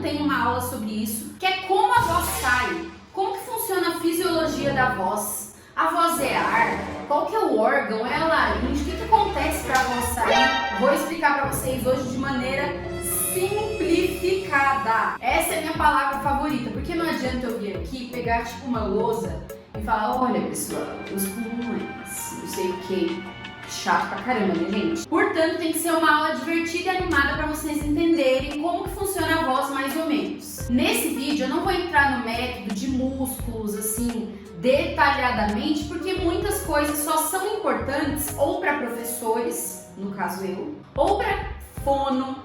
não tem uma aula sobre isso, que é como a voz sai, como que funciona a fisiologia da voz. A voz é ar? Qual que é o órgão? É a laringe? O que acontece para a voz sair? Vou explicar para vocês hoje de maneira simplificada. Essa é a minha palavra favorita, porque não adianta eu vir aqui pegar tipo uma lousa e falar, olha pessoal, os pulmões, não sei o que. Chato pra caramba, né, gente? Portanto, tem que ser uma aula divertida e animada para vocês entenderem como que funciona a voz mais ou menos. Nesse vídeo eu não vou entrar no método de músculos, assim, detalhadamente, porque muitas coisas só são importantes ou para professores, no caso eu, ou para fono,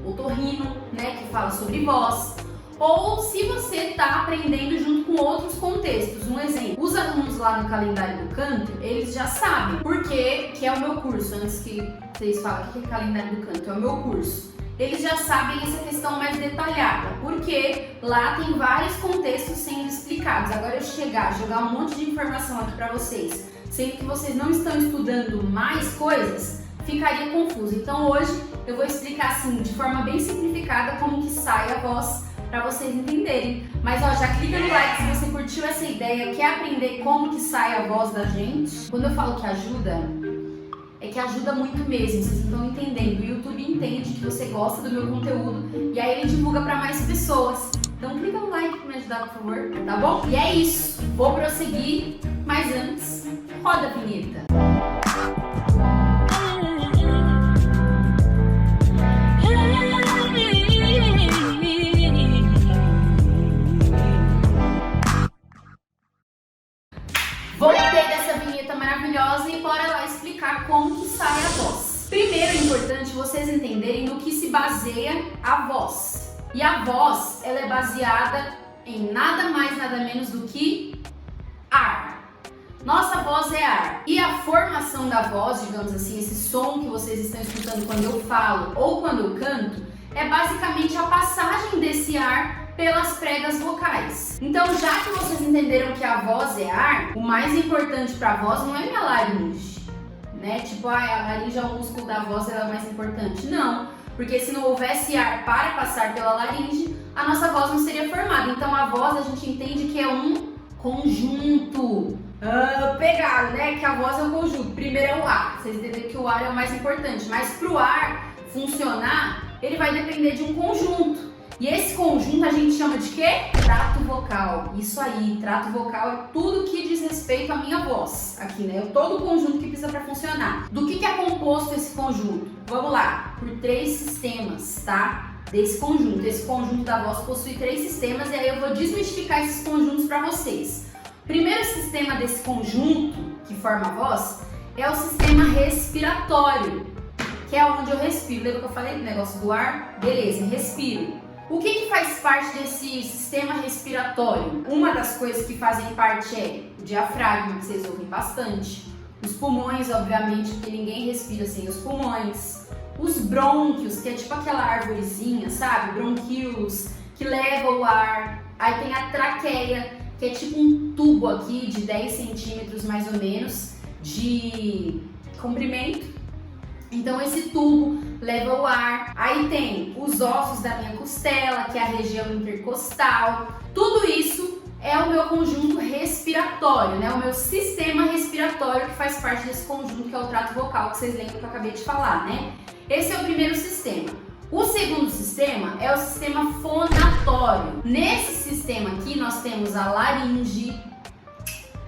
otorrino, né, que fala sobre voz, ou se você está aprendendo junto com outros contextos. Um exemplo, os alunos lá no calendário do canto, eles já sabem porque que é o meu curso, antes que vocês falem o que é calendário do canto, é o meu curso. Eles já sabem essa questão mais detalhada, porque lá tem vários contextos sendo explicados. Agora eu jogar um monte de informação aqui para vocês, sendo que vocês não estão estudando mais coisas, ficaria confuso. Então hoje eu vou explicar assim, de forma bem simplificada, como que sai a voz, para vocês entenderem. Mas ó, já clica no like se você curtiu essa ideia, quer aprender como que sai a voz da gente. Quando eu falo que ajuda, é que ajuda muito mesmo, vocês estão entendendo. O YouTube entende que você gosta do meu conteúdo e aí ele divulga para mais pessoas. Então clica no like para me ajudar, por favor, tá bom? E é isso, vou prosseguir, mas antes, roda a vinheta. Voltei dessa vinheta maravilhosa e bora lá explicar como que sai a voz. Primeiro é importante vocês entenderem no que se baseia a voz. E a voz, ela é baseada em nada mais, nada menos do que ar. Nossa voz é ar. E a formação da voz, digamos assim, esse som que vocês estão escutando quando eu falo ou quando eu canto, é basicamente a passagem desse ar pelas pregas vocais. Então, já que vocês entenderam que a voz é ar, o mais importante para a voz não é minha laringe, né? Tipo, a laringe é o músculo da voz, ela é o mais importante. Não, porque se não houvesse ar para passar pela laringe, a nossa voz não seria formada. Então, a voz a gente entende que é um conjunto. Pegaram, né? Que a voz é um conjunto. Primeiro é o ar. Vocês entenderam que o ar é o mais importante. Mas para o ar funcionar, ele vai depender de um conjunto. E esse conjunto a gente chama de quê? Trato vocal. Isso aí, trato vocal é tudo que diz respeito à minha voz. Aqui, né? Todo o conjunto que precisa para funcionar. Do que é composto esse conjunto? Vamos lá, por 3 sistemas, tá? Desse conjunto. Esse conjunto da voz possui 3 sistemas e aí eu vou desmistificar esses conjuntos para vocês. O primeiro sistema desse conjunto que forma a voz é o sistema respiratório, que é onde eu respiro. Lembra que eu falei do negócio do ar? Beleza, respiro. O que faz parte desse sistema respiratório? Uma das coisas que fazem parte é o diafragma, que vocês ouvem bastante. Os pulmões, obviamente, porque ninguém respira sem os pulmões. Os brônquios, que é tipo aquela árvorezinha, sabe? Bronquíolos, que leva o ar. Aí tem a traqueia, que é tipo um tubo aqui de 10 centímetros mais ou menos de comprimento. Então esse tubo leva o ar. Aí tem os ossos da minha costela, que é a região intercostal. Tudo isso é o meu conjunto respiratório, né? O meu sistema respiratório que faz parte desse conjunto que é o trato vocal, que vocês lembram que eu acabei de falar, né? Esse é o primeiro sistema. O segundo sistema é o sistema fonatório. Nesse sistema aqui nós temos a laringe,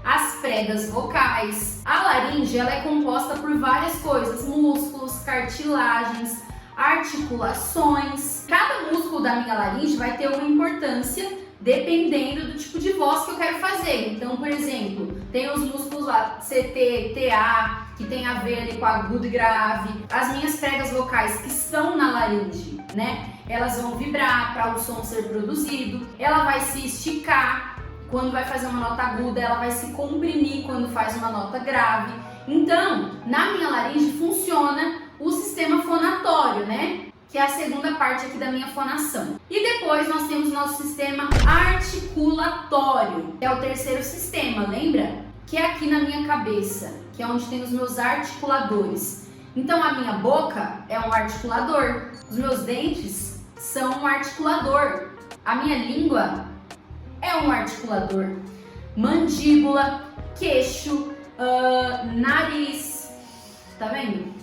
as pregas vocais. A laringe ela é composta por várias coisas, músculos, cartilagens, articulações. Cada músculo da minha laringe vai ter uma importância dependendo do tipo de voz que eu quero fazer. Então, por exemplo, tem os músculos lá, CT, TA, que tem a ver ali com agudo e grave. As minhas pregas vocais que estão na laringe, né? Elas vão vibrar para o som ser produzido. Ela vai se esticar quando vai fazer uma nota aguda, ela vai se comprimir quando faz uma nota grave. Então, na minha laringe funciona o sistema fonatório, né? Que é a segunda parte aqui da minha fonação. E depois nós temos o nosso sistema articulatório, que é o terceiro sistema, lembra? Que é aqui na minha cabeça, que é onde tem os meus articuladores. Então a minha boca é um articulador, os meus dentes são um articulador. A minha língua é um articulador. Mandíbula, queixo, nariz, tá vendo?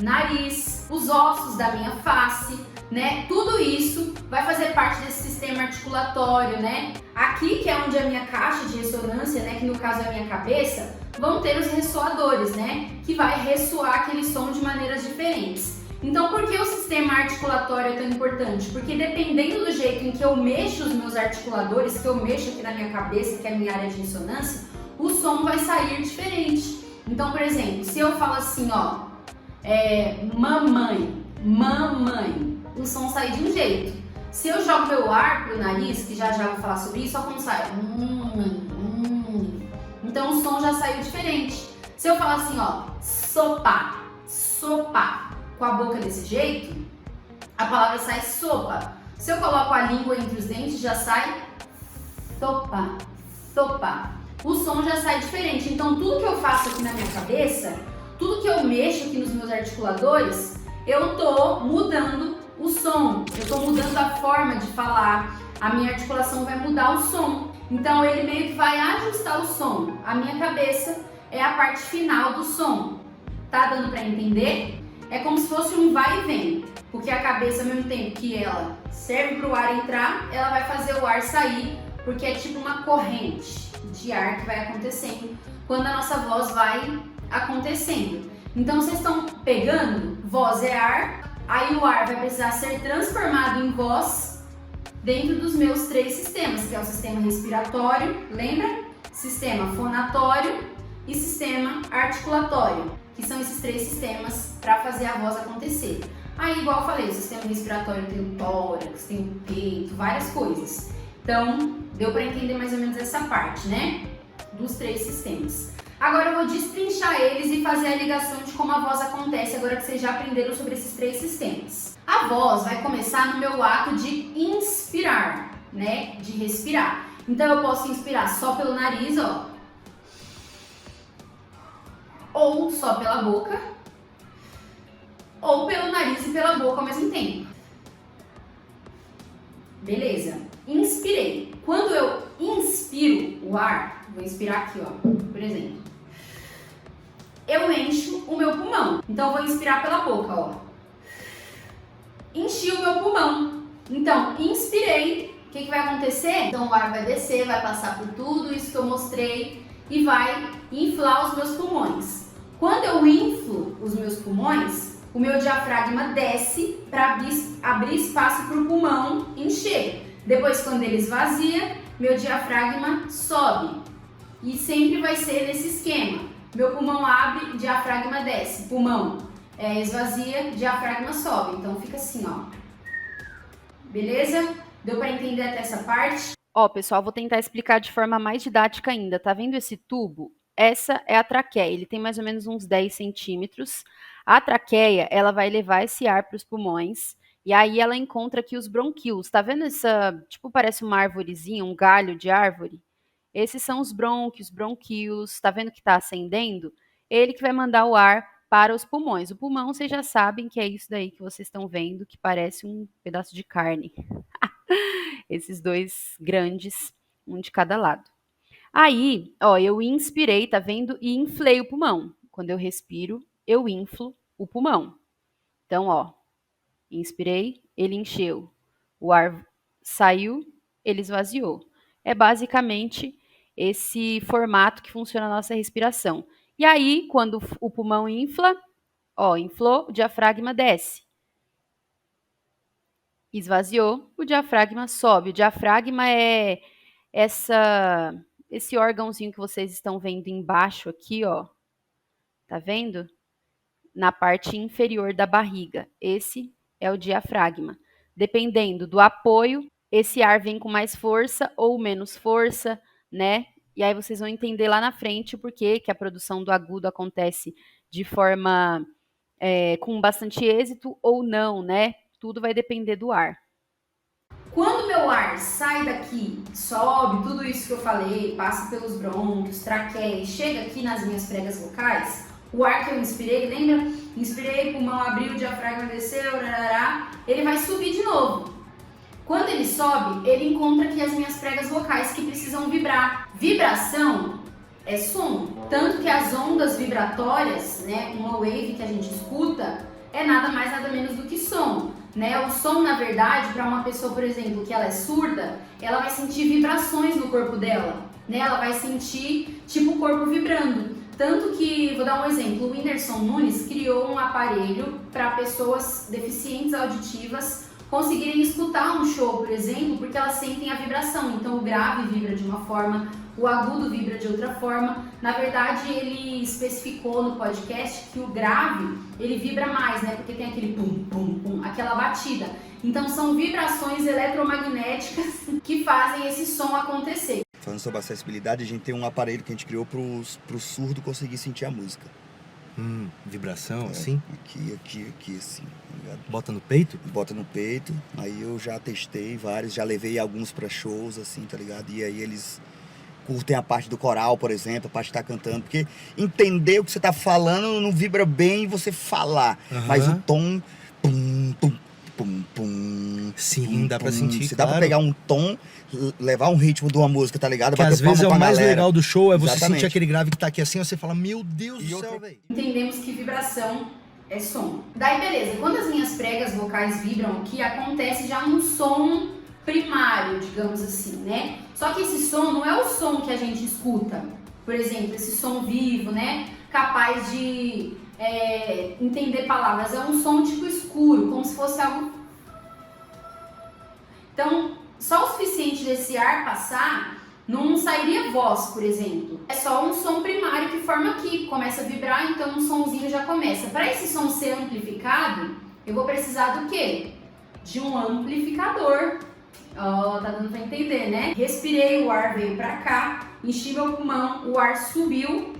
Nariz, os ossos da minha face, né? Tudo isso vai fazer parte desse sistema articulatório, né? Aqui, que é onde a minha caixa de ressonância, né? Que no caso é a minha cabeça, vão ter os ressoadores, né? Que vai ressoar aquele som de maneiras diferentes. Então, por que o sistema articulatório é tão importante? Porque dependendo do jeito em que eu mexo os meus articuladores, que eu mexo aqui na minha cabeça, que é a minha área de ressonância, o som vai sair diferente. Então, por exemplo, se eu falo assim, ó, mamãe, mamãe, o som sai de um jeito. Se eu jogo meu ar pro nariz, que já vou falar sobre isso, olha como sai. Então o som já saiu diferente. Se eu falar assim, ó, sopa, sopa, com a boca desse jeito, a palavra sai sopa. Se eu coloco a língua entre os dentes, já sai sopa, sopa. O som já sai diferente. Então tudo que eu faço aqui na minha cabeça, tudo que eu mexo aqui nos meus articuladores, eu tô mudando o som, eu tô mudando a forma de falar, a minha articulação vai mudar o som. Então ele meio que vai ajustar o som. A minha cabeça é a parte final do som. Tá dando para entender? É como se fosse um vai e vem, porque a cabeça, ao mesmo tempo que ela serve para o ar entrar, ela vai fazer o ar sair, porque é tipo uma corrente de ar que vai acontecendo quando a nossa voz vai acontecendo. Então vocês estão pegando, voz é ar, aí o ar vai precisar ser transformado em voz dentro dos meus 3 sistemas, que é o sistema respiratório, lembra? Sistema fonatório e sistema articulatório, que são esses 3 sistemas para fazer a voz acontecer. Aí, igual eu falei, o sistema respiratório tem o tórax, tem o peito, várias coisas. Então, deu para entender mais ou menos essa parte, né? Dos 3 sistemas. Agora eu vou destrinchar eles e fazer a ligação de como a voz acontece, agora que vocês já aprenderam sobre esses 3 sistemas. A voz vai começar no meu ato de inspirar, né? De respirar. Então eu posso inspirar só pelo nariz, ó. Ou só pela boca. Ou pelo nariz e pela boca ao mesmo tempo. Beleza. Inspirei. Quando eu inspiro o ar, vou inspirar aqui, ó, por exemplo. Eu encho o meu pulmão. Então, eu vou inspirar pela boca, ó. Enchi o meu pulmão. Então, inspirei. O que vai acontecer? Então, o ar vai descer, vai passar por tudo isso que eu mostrei e vai inflar os meus pulmões. Quando eu inflo os meus pulmões, o meu diafragma desce para abrir espaço para o pulmão encher. Depois, quando ele esvazia, meu diafragma sobe. E sempre vai ser nesse esquema. Meu pulmão abre, diafragma desce. Pulmão esvazia, diafragma sobe. Então fica assim, ó. Beleza? Deu para entender até essa parte? Ó, pessoal, vou tentar explicar de forma mais didática ainda. Tá vendo esse tubo? Essa é a traqueia. Ele tem mais ou menos uns 10 centímetros. A traqueia, ela vai levar esse ar para os pulmões. E aí ela encontra aqui os bronquíolos. Tá vendo essa, tipo, parece uma arvorezinha, um galho de árvore? Esses são os brônquios, bronquíolos. Tá vendo que tá acendendo? Ele que vai mandar o ar para os pulmões. O pulmão, vocês já sabem que é isso daí que vocês estão vendo, que parece um pedaço de carne. Esses 2 grandes, um de cada lado. Aí, ó, eu inspirei, tá vendo? E inflei o pulmão. Quando eu respiro, eu inflo o pulmão. Então, ó, inspirei, ele encheu. O ar saiu, ele esvaziou. É basicamente esse formato que funciona a nossa respiração. E aí, quando o pulmão infla, ó, inflou, o diafragma desce. Esvaziou, o diafragma sobe. O diafragma é esse órgãozinho que vocês estão vendo embaixo aqui, ó. Tá vendo? Na parte inferior da barriga. Esse é o diafragma. Dependendo do apoio, esse ar vem com mais força ou menos força, né? E aí vocês vão entender lá na frente o porquê que a produção do agudo acontece de forma com bastante êxito ou não, né? Tudo vai depender do ar. Quando meu ar sai daqui, sobe, tudo isso que eu falei, passa pelos brônquios, traqueia e chega aqui nas minhas pregas vocais, o ar que eu inspirei, lembra? Inspirei, pulmão abriu, diafragma desceu, rarará, ele vai subir de novo. Quando ele sobe, ele encontra aqui as minhas pregas vocais que precisam vibrar. Vibração é som. Tanto que as ondas vibratórias, né, uma wave que a gente escuta, é nada mais nada menos do que som. Né? O som, na verdade, para uma pessoa, por exemplo, que ela é surda, ela vai sentir vibrações no corpo dela. Né? Ela vai sentir tipo o corpo vibrando. Tanto que, vou dar um exemplo, o Whindersson Nunes criou um aparelho para pessoas deficientes auditivas conseguirem escutar um show, por exemplo, porque elas sentem a vibração. Então o grave vibra de uma forma, o agudo vibra de outra forma. Na verdade, ele especificou no podcast que o grave, ele vibra mais, né? Porque tem aquele pum, pum, pum, aquela batida. Então são vibrações eletromagnéticas que fazem esse som acontecer. Falando sobre acessibilidade, a gente tem um aparelho que a gente criou pro surdo conseguir sentir a música. Vibração, assim? Aqui, assim, tá ligado? Bota no peito? Bota no peito, aí eu já testei vários, já levei alguns pra shows, assim, tá ligado? E aí eles curtem a parte do coral, por exemplo, a parte que tá cantando, porque entender o que você tá falando não vibra bem você falar, mas o tom, pum, pum, pum, pum. Sim, dá pra sentir, Se dá pra pegar um tom, levar um ritmo de uma música, tá ligado? Que às vezes é o mais legal do show, é você Exatamente. sentir aquele grave que tá aqui assim, você fala, meu Deus do céu, velho. Entendemos que vibração é som. Daí beleza, quando as minhas pregas vocais vibram aqui, acontece já um som primário, digamos assim, né? Só que esse som não é o som que a gente escuta. Por exemplo, esse som vivo, né? Capaz de entender palavras. É um som tipo escuro, como se fosse algo... Então, só o suficiente desse ar passar, não sairia voz, por exemplo. É só um som primário que forma aqui, começa a vibrar, então um sonzinho já começa. Para esse som ser amplificado, eu vou precisar do quê? De um amplificador. Ó, tá dando pra entender, né? Respirei, o ar veio pra cá, enchi meu pulmão, o ar subiu.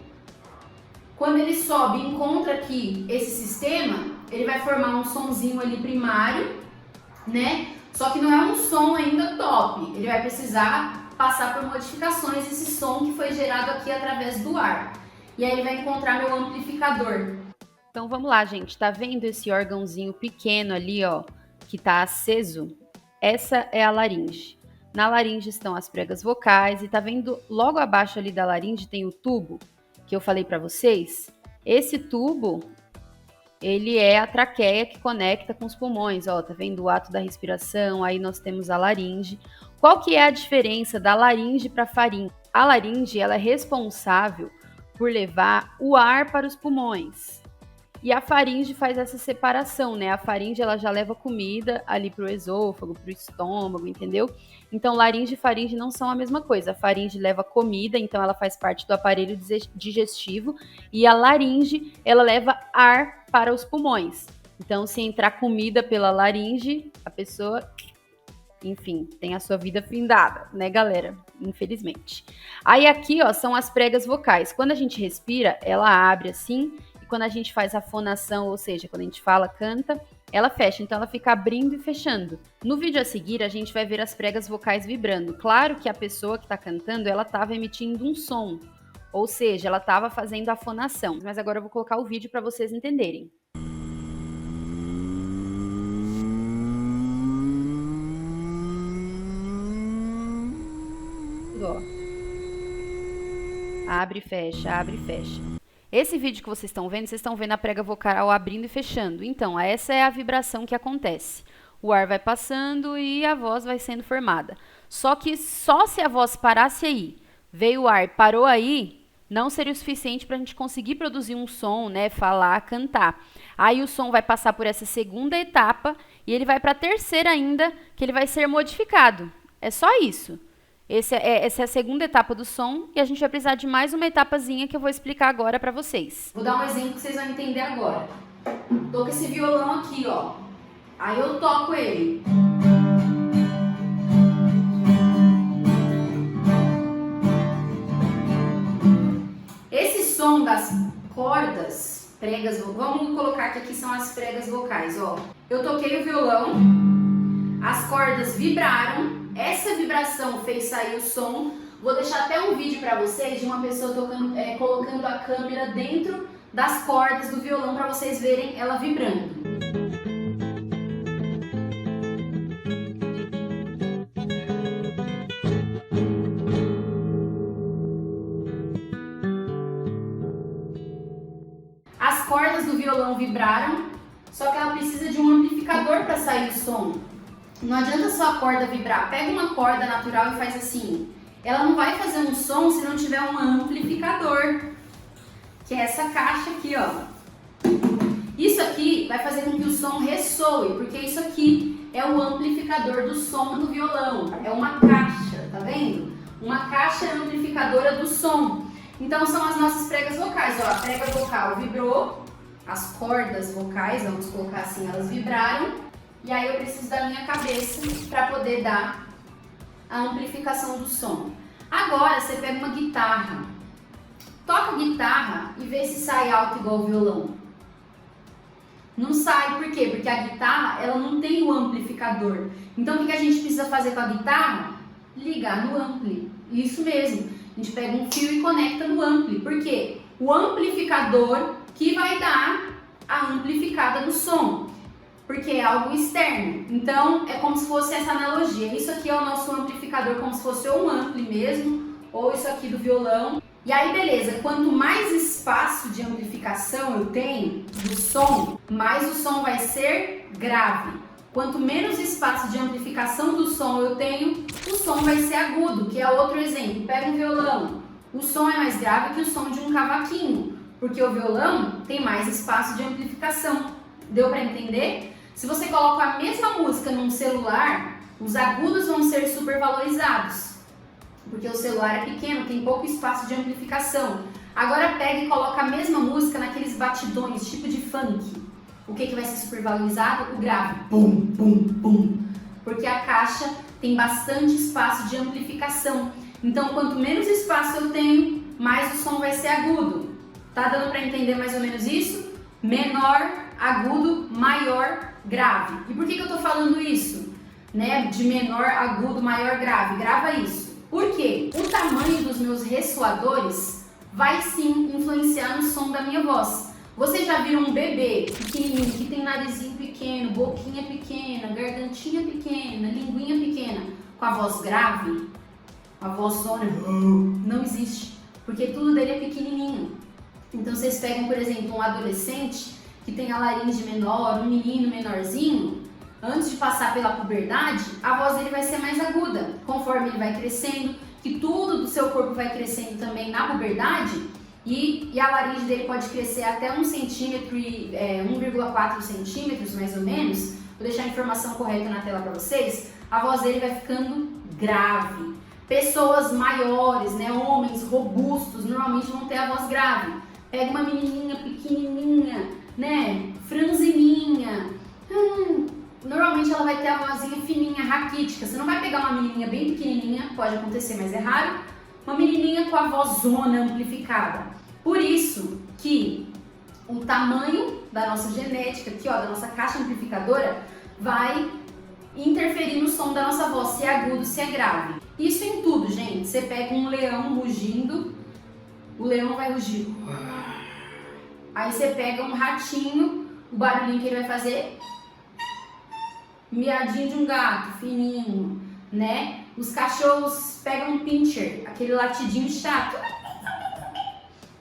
Quando ele sobe e encontra aqui esse sistema, ele vai formar um sonzinho ali primário, né? Só que não é um som ainda top. Ele vai precisar passar por modificações esse som que foi gerado aqui através do ar. E aí ele vai encontrar meu amplificador. Então vamos lá, gente. Tá vendo esse órgãozinho pequeno ali, ó, que tá aceso? Essa é a laringe. Na laringe estão as pregas vocais e tá vendo logo abaixo ali da laringe tem o tubo que eu falei pra vocês? Esse tubo, ele é a traqueia que conecta com os pulmões, ó, tá vendo o ato da respiração, aí nós temos a laringe. Qual que é a diferença da laringe para a faringe? A laringe, ela é responsável por levar o ar para os pulmões. E a faringe faz essa separação, né? A faringe, ela já leva comida ali pro esôfago, pro estômago, entendeu? Então, laringe e faringe não são a mesma coisa. A faringe leva comida, então ela faz parte do aparelho digestivo. E a laringe, ela leva ar para os pulmões. Então, se entrar comida pela laringe, a pessoa, enfim, tem a sua vida findada, né, galera? Infelizmente. Aí aqui, ó, são as pregas vocais. Quando a gente respira, ela abre assim. E quando a gente faz a fonação, ou seja, quando a gente fala, canta, ela fecha. Então ela fica abrindo e fechando. No vídeo a seguir, a gente vai ver as pregas vocais vibrando. Claro que a pessoa que está cantando, ela estava emitindo um som. Ou seja, ela estava fazendo a fonação. Mas agora eu vou colocar o vídeo para vocês entenderem. Ó. Abre e fecha, abre e fecha. Esse vídeo que vocês estão vendo a prega vocal abrindo e fechando. Então, essa é a vibração que acontece. O ar vai passando e a voz vai sendo formada. Só que só se a voz parasse aí, veio o ar, parou aí, não seria o suficiente para a gente conseguir produzir um som, né, falar, cantar. Aí o som vai passar por essa segunda etapa e ele vai para a terceira ainda, que ele vai ser modificado. É só isso. Essa é a segunda etapa do som e a gente vai precisar de mais uma etapazinha que eu vou explicar agora para vocês. Vou dar um exemplo que vocês vão entender agora. Tô com esse violão aqui, ó. Aí eu toco ele. Esse som das cordas, pregas, vamos colocar que aqui são as pregas vocais, ó. Eu toquei o violão, as cordas vibraram. Essa vibração fez sair o som. Vou deixar até um vídeo para vocês de uma pessoa tocando, colocando a câmera dentro das cordas do violão para vocês verem ela vibrando. cordas do violão vibraram, só que ela precisa de um amplificador para sair o som. Não adianta só a corda vibrar. Pega uma corda natural e faz assim. Ela não vai fazer um som se não tiver um amplificador, que é essa caixa aqui, ó. Isso aqui vai fazer com que o som ressoe, porque isso aqui é o amplificador do som do violão. É uma caixa, tá vendo? Uma caixa amplificadora do som. Então são as nossas pregas vocais, ó. A prega vocal vibrou, as cordas vocais, vamos colocar assim, elas vibraram. E aí eu preciso da minha cabeça para poder dar a amplificação do som. Agora você pega uma guitarra, toca a guitarra e vê se sai alto igual o violão. Não sai, por quê? Porque a guitarra, ela não tem o amplificador. Então o que a gente precisa fazer com a guitarra? Ligar no ampli. Isso mesmo. A gente pega um fio e conecta no ampli. Por quê? O amplificador que vai dar a amplificada no som. Porque é algo externo. Então é como se fosse essa analogia. Isso aqui é o nosso amplificador, como se fosse ou um ampli mesmo, ou isso aqui do violão. E aí beleza, quanto mais espaço de amplificação eu tenho do som, mais o som vai ser grave. Quanto menos espaço de amplificação do som eu tenho, o som vai ser agudo, que é outro exemplo. Pega um violão, o som é mais grave que o som de um cavaquinho, porque o violão tem mais espaço de amplificação. Deu para entender? Se você coloca a mesma música num celular, os agudos vão ser supervalorizados. Porque o celular é pequeno, tem pouco espaço de amplificação. Agora pega e coloca a mesma música naqueles batidões, tipo de funk. O que vai ser supervalorizado? O grave. Pum, pum, pum. Porque a caixa tem bastante espaço de amplificação. Então, quanto menos espaço eu tenho, mais o som vai ser agudo. Tá dando para entender mais ou menos isso? Menor, agudo, maior, grave. E por que eu tô falando isso? Né? De menor, agudo, maior, grave. Grava isso. Por quê? O tamanho dos meus ressoadores vai sim influenciar no som da minha voz. Vocês já viram um bebê pequenininho, que tem narizinho pequeno, boquinha pequena, gargantinha pequena, linguinha pequena, com a voz grave? A voz zona não existe, porque tudo dele é pequenininho. Então vocês pegam, por exemplo, um adolescente que tem a laringe menor, um menino menorzinho, antes de passar pela puberdade, a voz dele vai ser mais aguda. Conforme ele vai crescendo, que tudo do seu corpo vai crescendo também na puberdade, e a laringe dele pode crescer até 1 centímetro e 1,4 centímetros mais ou menos. Vou deixar a informação correta na tela para vocês. A voz dele vai ficando grave. Pessoas maiores, né, homens robustos, normalmente vão ter a voz grave. Pega uma menininha pequenininha, né, franzininha, normalmente ela vai ter a vozinha fininha, raquítica. Você não vai pegar uma menininha bem pequenininha, pode acontecer, mas é raro, uma menininha com a vozona amplificada. Por isso que o tamanho da nossa genética, aqui ó, da nossa caixa amplificadora, vai interferir no som da nossa voz, se é agudo, se é grave. Isso em tudo, gente. Você pega um leão rugindo, o leão vai rugir. Aí você pega um ratinho, o barulhinho que ele vai fazer, miadinho de um gato, fininho, né? Os cachorros pegam um pincher, aquele latidinho chato.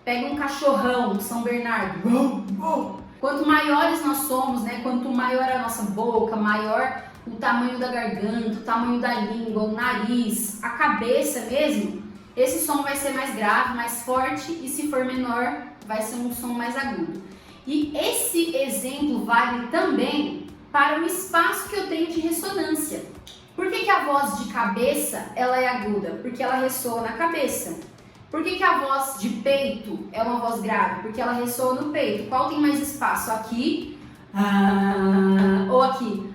Pega um cachorrão, São Bernardo. Quanto maiores nós somos, né? Quanto maior a nossa boca, maior o tamanho da garganta, o tamanho da língua, o nariz, a cabeça mesmo, esse som vai ser mais grave, mais forte, e se for menor, vai ser um som mais agudo. E esse exemplo vale também para o espaço que eu tenho de ressonância. Por que a voz de cabeça ela é aguda? Porque ela ressoa na cabeça. Por que a voz de peito é uma voz grave? Porque ela ressoa no peito. Qual tem mais espaço? Aqui ou aqui?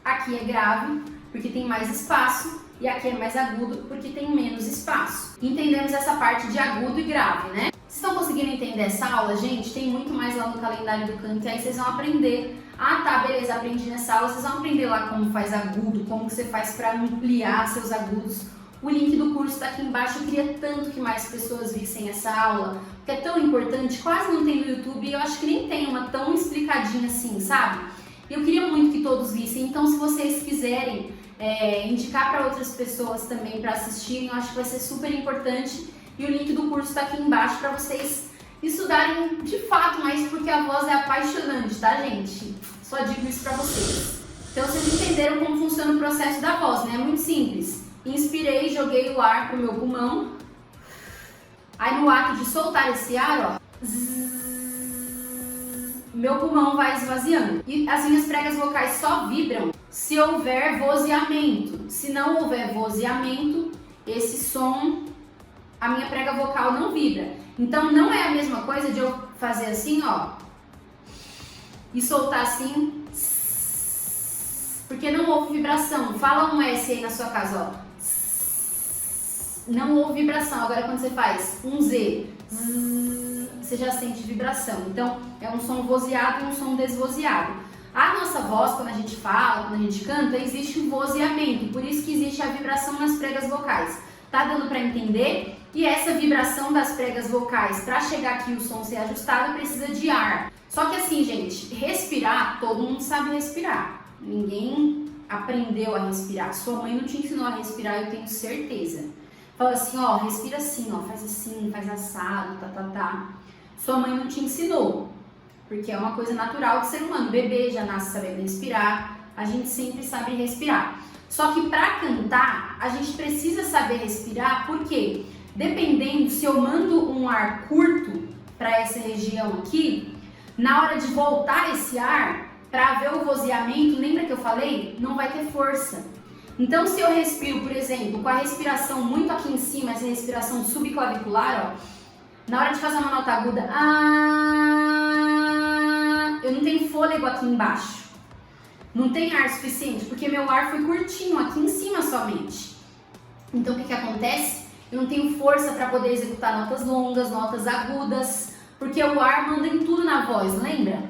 Aqui é grave porque tem mais espaço, e aqui é mais agudo porque tem menos espaço. Entendemos essa parte de agudo e grave, né? Vocês estão conseguindo entender essa aula, gente? Tem muito mais lá no calendário do canto, e aí vocês vão aprender. Ah, tá, beleza, aprendi nessa aula. Vocês vão aprender lá como faz agudo, como que você faz para ampliar seus agudos. O link do curso está aqui embaixo. Eu queria tanto que mais pessoas vissem essa aula, porque é tão importante, quase não tem no YouTube, e eu acho que nem tem uma tão explicadinha assim, sabe? Eu queria muito que todos vissem, então se vocês quiserem indicar para outras pessoas também para assistirem, eu acho que vai ser super importante, e o link do curso está aqui embaixo para vocês estudarem de fato, mas porque a voz é apaixonante, tá, gente? Só digo isso pra vocês. Então vocês entenderam como funciona o processo da voz, né? É muito simples. Inspirei, joguei o ar pro meu pulmão. Aí no ato de soltar esse ar, ó, meu pulmão vai esvaziando. E as minhas pregas vocais só vibram se houver vozeamento. Se não houver vozeamento, esse som, a minha prega vocal não vibra. Então não é a mesma coisa de eu fazer assim, ó, e soltar assim, porque não houve vibração. Fala um S aí na sua casa, ó. Não houve vibração. Agora quando você faz um Z, você já sente vibração. Então é um som vozeado e um som desvozeado. A nossa voz, quando a gente fala, quando a gente canta, existe um vozeamento. Por isso que existe a vibração nas pregas vocais. Tá dando para entender? E essa vibração das pregas vocais, para chegar aqui e o som ser ajustado, precisa de ar. Só que assim, gente, respirar, todo mundo sabe respirar. Ninguém aprendeu a respirar. Sua mãe não te ensinou a respirar, eu tenho certeza. Fala assim, ó, respira assim, ó, faz assim, faz assado, tá. Sua mãe não te ensinou, porque é uma coisa natural do ser humano. O bebê já nasce sabendo respirar, a gente sempre sabe respirar. Só que para cantar, a gente precisa saber respirar, porque dependendo se eu mando um ar curto para essa região aqui, na hora de voltar esse ar, para haver o vozeamento, lembra que eu falei? Não vai ter força. Então, se eu respiro, por exemplo, com a respiração muito aqui em cima, essa respiração subclavicular, ó, na hora de fazer uma nota aguda, eu não tenho fôlego aqui embaixo. Não tem ar suficiente, porque meu ar foi curtinho, aqui em cima somente. Então, o que acontece? Eu não tenho força para poder executar notas longas, notas agudas, porque o ar manda em tudo na voz, lembra?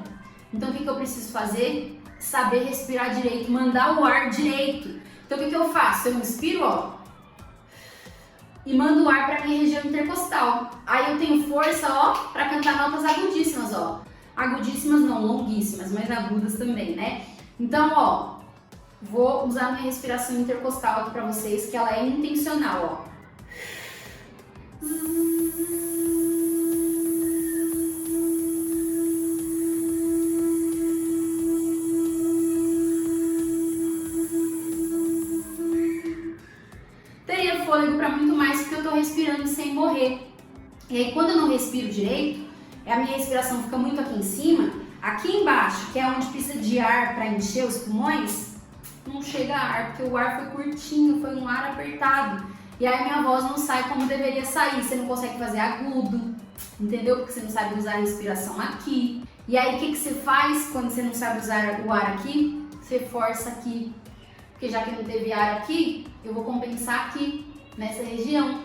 Então, o que eu preciso fazer? Saber respirar direito, mandar o ar direito. Então, o que eu faço? Eu inspiro, ó, e mando o ar para minha região intercostal. Aí eu tenho força, ó, para cantar notas agudíssimas, ó. Agudíssimas não, longuíssimas, mas agudas também, né? Então, ó, vou usar minha respiração intercostal aqui para vocês, que ela é intencional, ó. Teria fôlego para muito mais porque eu tô respirando sem morrer. E aí quando eu não respiro direito, a minha respiração fica muito aqui em cima, aqui embaixo, que é onde precisa de ar para encher os pulmões, não chega ar, porque o ar foi curtinho, foi um ar apertado. E aí minha voz não sai como deveria sair, você não consegue fazer agudo, entendeu? Porque você não sabe usar a respiração aqui. E aí o que você faz quando você não sabe usar o ar aqui? Você força aqui. Porque já que não teve ar aqui, eu vou compensar aqui, nessa região.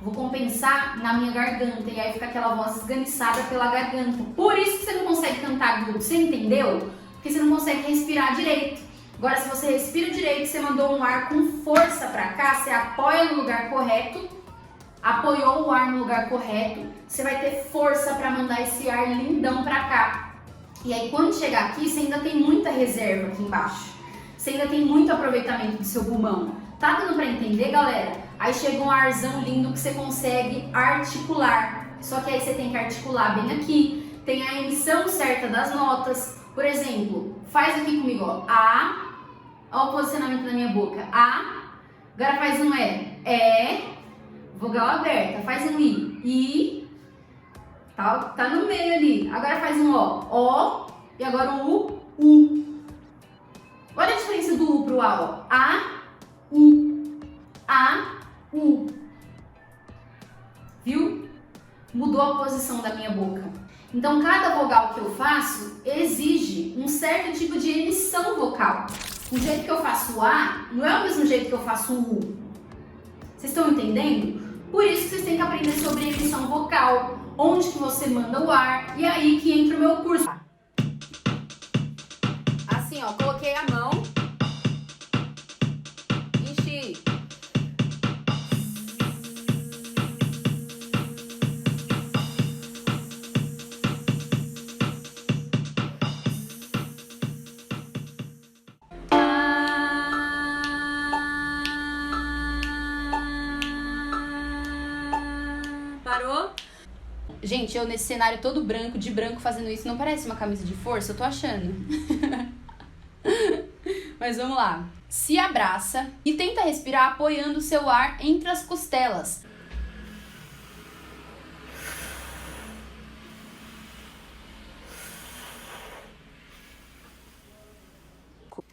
Vou compensar na minha garganta, e aí fica aquela voz esganiçada pela garganta. Por isso que você não consegue cantar agudo, você entendeu? Porque você não consegue respirar direito. Agora, se você respira direito, você mandou um ar com força pra cá, você apoia no lugar correto, apoiou o ar no lugar correto, você vai ter força pra mandar esse ar lindão pra cá. E aí, quando chegar aqui, você ainda tem muita reserva aqui embaixo. Você ainda tem muito aproveitamento do seu pulmão. Tá dando pra entender, galera? Aí chega um arzão lindo que você consegue articular. Só que aí você tem que articular bem aqui. Tem a emissão certa das notas. Por exemplo, faz aqui comigo, ó. A. Ó o posicionamento da minha boca. A. Agora faz um E. Vogal aberta. Faz um I. Tá no meio ali. Agora faz um O. E agora um U. Olha a diferença do U pro A, ó. A, U. A, U. Viu? Mudou a posição da minha boca. Então, cada vogal que eu faço exige um certo tipo de emissão vocal. O jeito que eu faço o A não é o mesmo jeito que eu faço o U. Vocês estão entendendo? Por isso que vocês têm que aprender sobre emissão vocal, onde que você manda o ar, e aí que entra o meu curso. Assim, ó, coloquei a mão, enchi. Parou? Gente, eu nesse cenário todo branco, de branco, fazendo isso, não parece uma camisa de força? Eu tô achando. Mas vamos lá. Se abraça e tenta respirar apoiando o seu ar entre as costelas.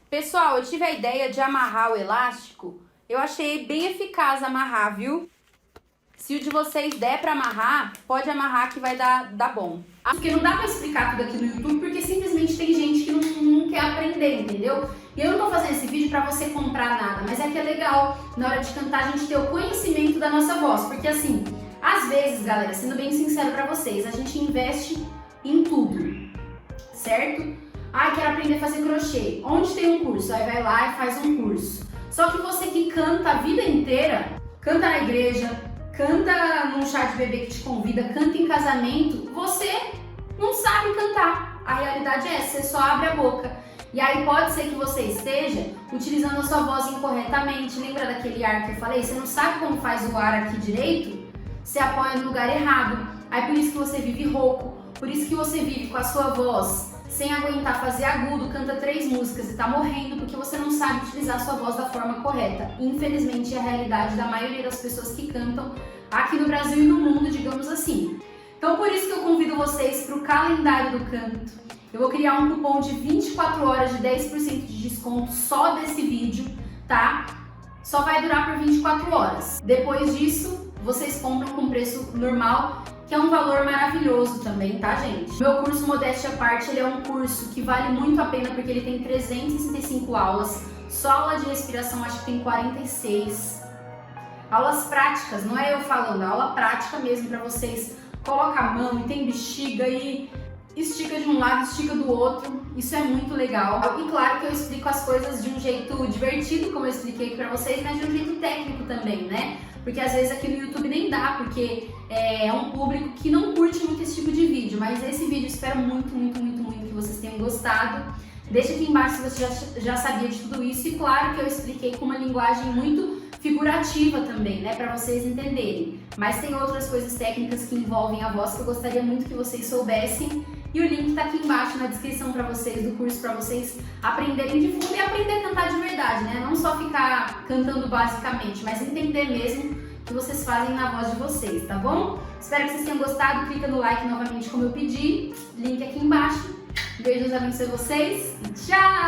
Pessoal, eu tive a ideia de amarrar o elástico. Eu achei bem eficaz amarrar, viu? Se o de vocês der pra amarrar, pode amarrar que vai dar bom. Porque não dá pra explicar tudo aqui no YouTube, porque simplesmente tem gente que não quer aprender, entendeu? E eu não tô fazendo esse vídeo pra você comprar nada, mas é que é legal, na hora de cantar, a gente ter o conhecimento da nossa voz. Porque assim, às vezes, galera, sendo bem sincero pra vocês, a gente investe em tudo, certo? Ah, quero aprender a fazer crochê. Onde tem um curso? Aí vai lá e faz um curso. Só que você que canta a vida inteira, canta na igreja, canta num chá de bebê que te convida, canta em casamento, você não sabe cantar. A realidade é essa, você só abre a boca. E aí pode ser que você esteja utilizando a sua voz incorretamente. Lembra daquele ar que eu falei? Você não sabe como faz o ar aqui direito? Você apoia no lugar errado. Aí por isso que você vive rouco, por isso que você vive com a sua voz sem aguentar fazer agudo, canta 3 músicas e tá morrendo porque você não sabe utilizar a sua voz da forma correta. Infelizmente é a realidade da maioria das pessoas que cantam aqui no Brasil e no mundo, digamos assim. Então por isso que eu convido vocês para o calendário do canto. Eu vou criar um cupom de 24 horas de 10% de desconto só desse vídeo, tá? Só vai durar por 24 horas. Depois disso, vocês compram com preço normal, que é um valor maravilhoso também, tá, gente? Meu curso Modéstia à Parte, ele é um curso que vale muito a pena porque ele tem 365 aulas, só aula de respiração acho que tem 46. Aulas práticas, não é eu falando, aula prática mesmo pra vocês. Coloca a mão e tem bexiga e estica de um lado, estica do outro. Isso é muito legal. E claro que eu explico as coisas de um jeito divertido, como eu expliquei pra vocês, mas de um jeito técnico também, né? Porque às vezes aqui no YouTube nem dá, porque é um público que não curte muito esse tipo de vídeo. Mas esse vídeo eu espero muito que vocês tenham gostado. Deixa aqui embaixo se você já sabia de tudo isso. E claro que eu expliquei com uma linguagem muito figurativa também, né? Pra vocês entenderem. Mas tem outras coisas técnicas que envolvem a voz que eu gostaria muito que vocês soubessem. E o link tá aqui embaixo na descrição pra vocês, do curso, pra vocês aprenderem de fundo e aprender a cantar de verdade, né? Não só ficar cantando basicamente, mas entender mesmo o que vocês fazem na voz de vocês, tá bom? Espero que vocês tenham gostado, clica no like novamente como eu pedi, link aqui embaixo. Beijos, abençoe vocês e tchau!